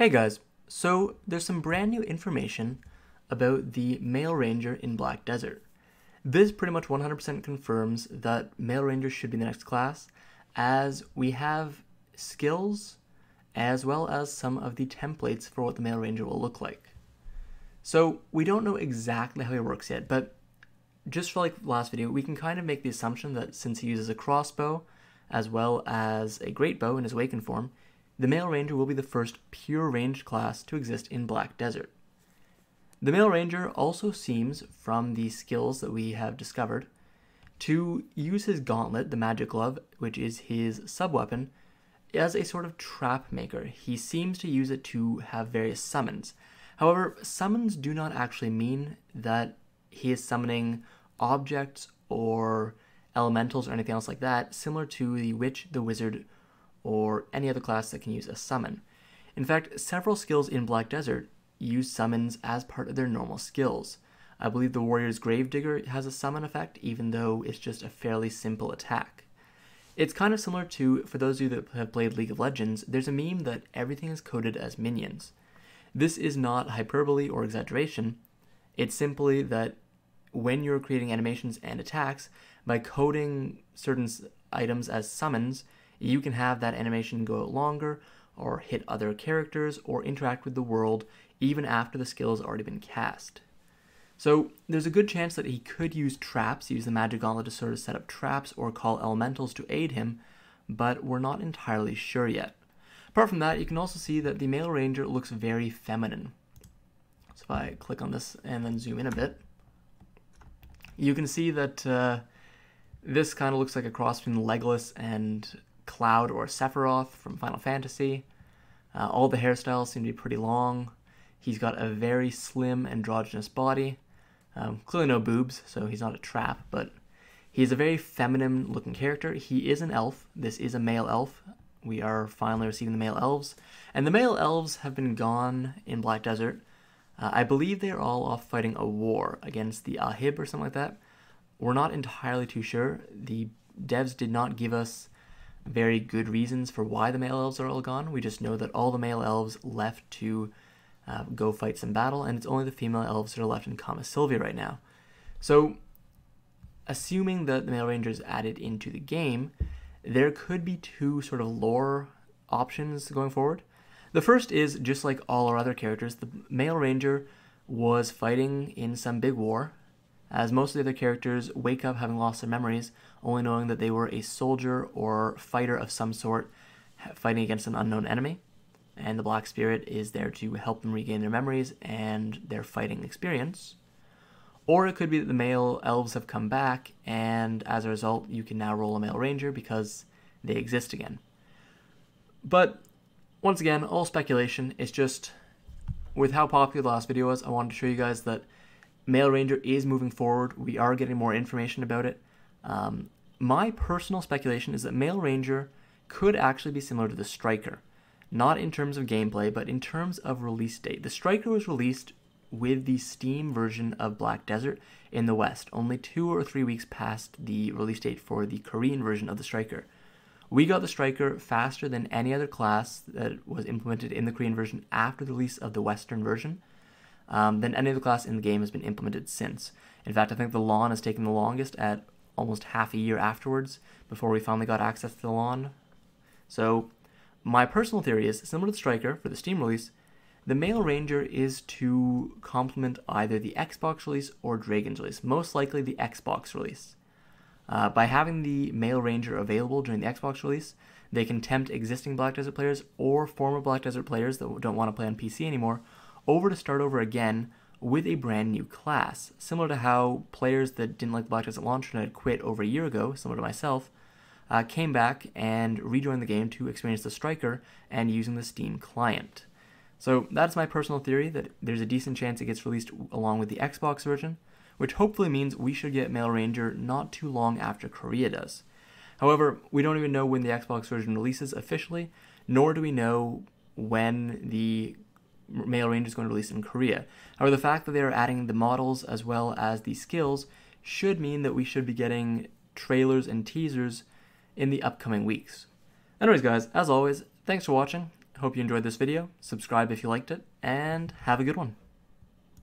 Hey guys, so there's some brand new information about the Male Ranger in Black Desert. This pretty much 100% confirms that Male Ranger should be the next class, as we have skills as well as some of the templates for what the Male Ranger will look like. So we don't know exactly how he works yet, but just for like the last video, we can kind of make the assumption that since he uses a crossbow as well as a great bow in his awakened form, the Male Ranger will be the first pure ranged class to exist in Black Desert. The Male Ranger also seems, from the skills that we have discovered, to use his gauntlet, the magic glove, which is his sub-weapon, as a sort of trap maker. He seems to use it to have various summons. However, summons do not actually mean that he is summoning objects or elementals or anything else like that, similar to the witch, the wizard, or any other class that can use a summon. In fact, several skills in Black Desert use summons as part of their normal skills. I believe the Warrior's Gravedigger has a summon effect, even though it's just a fairly simple attack. It's kind of similar to, for those of you that have played League of Legends, there's a meme that everything is coded as minions. This is not hyperbole or exaggeration. It's simply that when you're creating animations and attacks, by coding certain items as summons, you can have that animation go out longer, or hit other characters, or interact with the world even after the skill has already been cast. So there's a good chance that he could use traps, use the magic gauntlet to sort of set up traps or call elementals to aid him, but we're not entirely sure yet. Apart from that, you can also see that the Male Ranger looks very feminine. So if I click on this and then zoom in a bit, you can see that this kind of looks like a cross between Legolas and Cloud or Sephiroth from Final Fantasy. All the hairstyles seem to be pretty long. He's got a very slim, androgynous body. Clearly no boobs, so he's not a trap, but he's a very feminine looking character. He is an elf. This is a male elf. We are finally receiving the male elves. And the male elves have been gone in Black Desert. I believe they are all off fighting a war against the Ahib or something like that. We're not entirely too sure. The devs did not give us very good reasons for why the male elves are all gone. We just know that all the male elves left to go fight some battle, and it's only the female elves that are left in Kama Sylvia right now. So, assuming that the Male Ranger is added into the game, there could be two sort of lore options going forward. The first is, just like all our other characters, the Male Ranger was fighting in some big war, as most of the other characters wake up having lost their memories, only knowing that they were a soldier or fighter of some sort fighting against an unknown enemy, and the Black Spirit is there to help them regain their memories and their fighting experience. Or it could be that the male elves have come back, and as a result, you can now roll a Male Ranger because they exist again. But, once again, all speculation. It's just, with how popular the last video was, I wanted to show you guys that Male Ranger is moving forward. We are getting more information about it. My personal speculation is that Male Ranger could actually be similar to the Striker. Not in terms of gameplay, but in terms of release date. The Striker was released with the Steam version of Black Desert in the West, only 2 or 3 weeks past the release date for the Korean version of the Striker. We got the Striker faster than any other class that was implemented in the Korean version after the release of the Western version. Than any other class in the game has been implemented since. In fact, I think the Lawn has taken the longest at almost half a year afterwards before we finally got access to the Lawn. So, my personal theory is, similar to the Striker for the Steam release, the Male Ranger is to complement either the Xbox release or Dragon's release, most likely the Xbox release. By having the Male Ranger available during the Xbox release, they can tempt existing Black Desert players or former Black Desert players that don't want to play on PC anymore over to start over again with a brand new class, similar to how players that didn't like the Black Desert launcher and had quit over a year ago, similar to myself, came back and rejoined the game to experience the Striker and using the Steam client. So that's my personal theory, that there's a decent chance it gets released along with the Xbox version, which hopefully means we should get Male Ranger not too long after Korea does. However, we don't even know when the Xbox version releases officially, nor do we know when the Male Ranger is going to release in Korea. However, the fact that they are adding the models as well as the skills should mean that we should be getting trailers and teasers in the upcoming weeks. Anyways guys, as always, thanks for watching. Hope you enjoyed this video. Subscribe if you liked it, and have a good one.